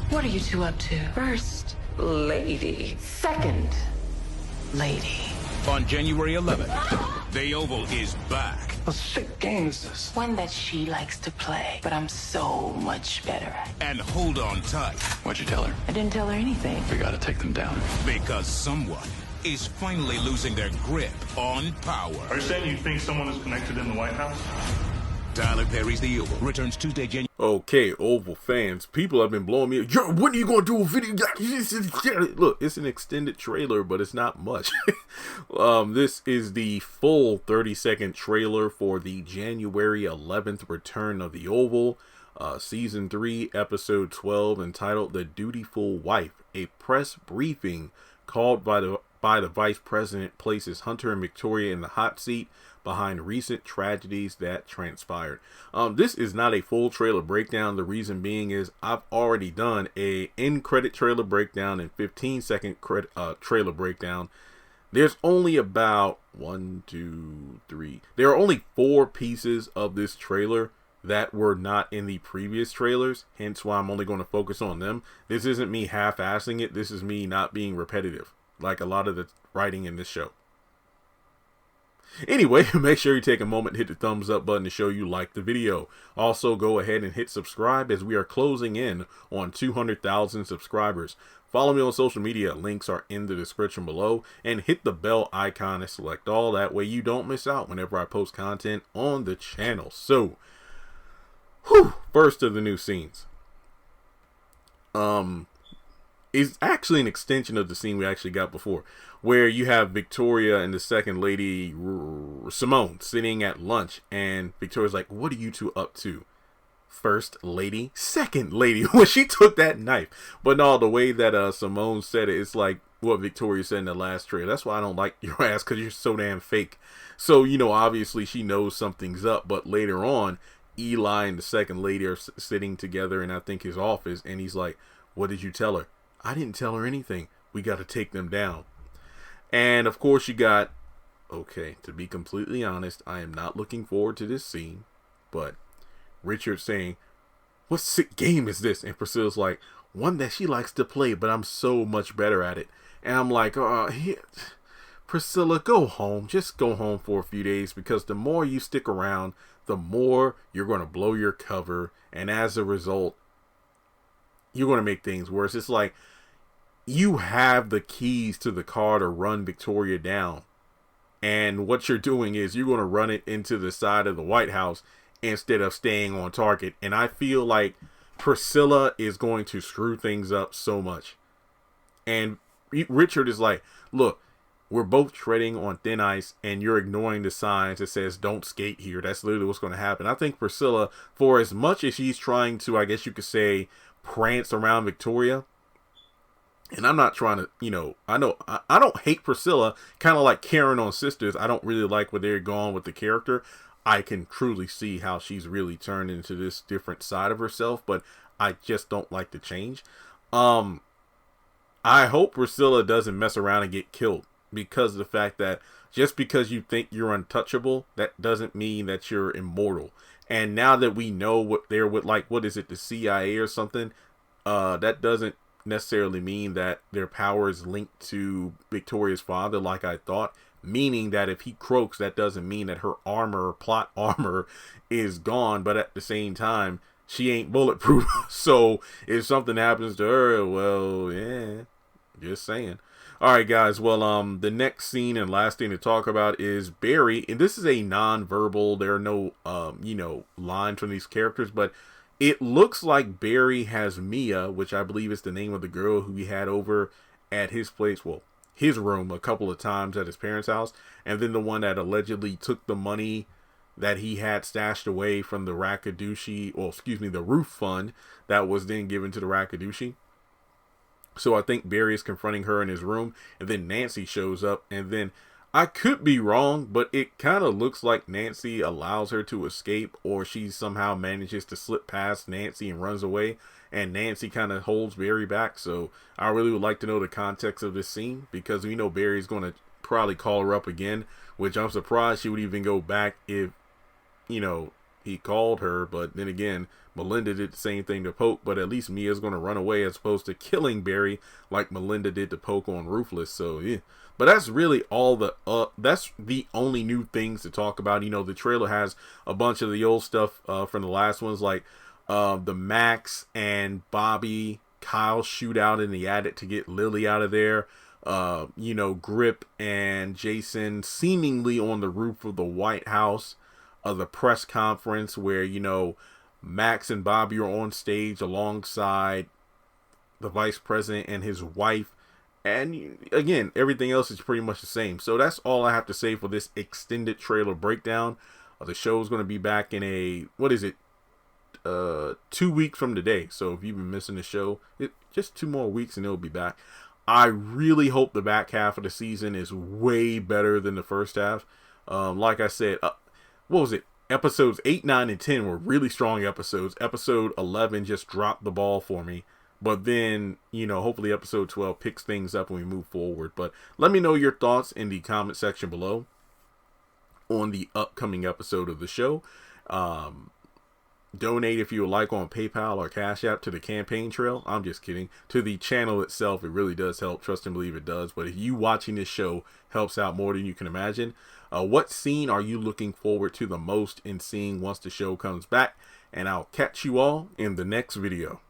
What are you two up to? First, lady. Second, lady. On January 11th, The Oval is back. What sick game is this? One that she likes to play, but I'm so much better at. And hold on tight. What'd you tell her? I didn't tell her anything. We gotta take them down. Because someone is finally losing their grip on power. Are you saying you think someone is connected in the White House? Tyler Perry's The Oval returns Tuesday, January. Okay, Oval fans, people have been blowing me. Yo, when are you gonna do a video? Look, it's an extended trailer, but it's not much. This is the full 30-second trailer for the January 11th return of The Oval, season 3, episode 12, entitled "The Dutiful Wife." A press briefing called by the vice president places Hunter and Victoria in the hot seat behind recent tragedies that transpired. This is not a full trailer breakdown. The reason being is I've already done a in-credit trailer breakdown and 15-second trailer breakdown. There's only about 1, 2, 3. There are only 4 pieces of this trailer that were not in the previous trailers, hence why I'm only going to focus on them. This isn't me half-assing it. This is me not being repetitive, like a lot of the writing in this show. Anyway, make sure you take a moment to hit the thumbs up button to show you like the video. Also, go ahead and hit subscribe as we are closing in on 200,000 subscribers. Follow me on social media. Links are in the description below. And hit the bell icon and select all. That way you don't miss out whenever I post content on the channel. So, first of the new scenes. Is actually an extension of the scene we actually got before, where you have Victoria and the second lady, Simone, sitting at lunch, and Victoria's like, "What are you two up to?" First lady, second lady, when she took that knife. But no, the way that Simone said it, it's like what Victoria said in the last trailer. That's why I don't like your ass, because you're so damn fake. So, you know, obviously she knows something's up, but later on, Eli and the second lady are sitting together in, I think, his office, and he's like, "What did you tell her?" "I didn't tell her anything. We got to take them down." And of course you got, okay, to be completely honest, I am not looking forward to this scene, but Richard saying, "What sick game is this?" And Priscilla's like, "One that she likes to play, but I'm so much better at it." And I'm like, Priscilla, go home. Just go home for a few days, because the more you stick around, the more you're going to blow your cover. And as a result, you're going to make things worse. It's like you have the keys to the car to run Victoria down. And what you're doing is you're going to run it into the side of the White House instead of staying on target. And I feel like Priscilla is going to screw things up so much. And Richard is like, "Look, we're both treading on thin ice, and you're ignoring the signs that says don't skate here." That's literally what's going to happen. I think Priscilla, for as much as she's trying to, I guess you could say, prance around Victoria, and I'm not trying to, you know I don't hate Priscilla, kind of like Karen on Sisters. I don't really like where they're going with the character. I can truly see how she's really turned into this different side of herself, but I just don't like the change. I hope Priscilla doesn't mess around and get killed, because of the fact that just because you think you're untouchable, that doesn't mean that you're immortal. And now that we know what they're with, like, what is it, the CIA or something, that doesn't necessarily mean that their power is linked to Victoria's father like I thought, meaning that if he croaks, that doesn't mean that her armor, plot armor, is gone. But at the same time, she ain't bulletproof. So if something happens to her, well, yeah, just saying. Alright guys, well, the next scene and last thing to talk about is Barry, and this is a non-verbal, there are no, lines from these characters, but it looks like Barry has Mia, which I believe is the name of the girl who he had over at his place, well, his room a couple of times at his parents' house, and then the one that allegedly took the money that he had stashed away from the the roof fund that was then given to the Rakadushi. So I think Barry is confronting her in his room, and then Nancy shows up, and then I could be wrong, but it kind of looks like Nancy allows her to escape, or she somehow manages to slip past Nancy and runs away, and Nancy kind of holds Barry back. So I really would like to know the context of this scene, because we know Barry's going to probably call her up again, which I'm surprised she would even go back if, he called her, but then again, Melinda did the same thing to Poke, but at least Mia's going to run away as opposed to killing Barry like Melinda did to Poke on Ruthless. So yeah, but that's really all that's the only new things to talk about. You know, the trailer has a bunch of the old stuff from the last ones, like the Max and Bobby Kyle shootout in the attic to get Lily out of there. You know, Grip and Jason seemingly on the roof of the White House, the press conference where, you know, Max and Bobby are on stage alongside the vice president and his wife. And again, everything else is pretty much the same. So that's all I have to say for this extended trailer breakdown. The show is going to be back in 2 weeks from today. So if you've been missing the show, just 2 more weeks and it'll be back. I really hope the back half of the season is way better than the first half. Like I said, what was it? Episodes 8, 9, and 10 were really strong episodes. Episode 11 just dropped the ball for me. But then, you know, hopefully episode 12 picks things up and we move forward. But let me know your thoughts in the comment section below on the upcoming episode of the show. Donate if you would like on PayPal or Cash App to the campaign trail. I'm just kidding. To the channel itself, it really does help. Trust and believe it does. But if you watching this show helps out more than you can imagine. What scene are you looking forward to the most in seeing once the show comes back? And I'll catch you all in the next video.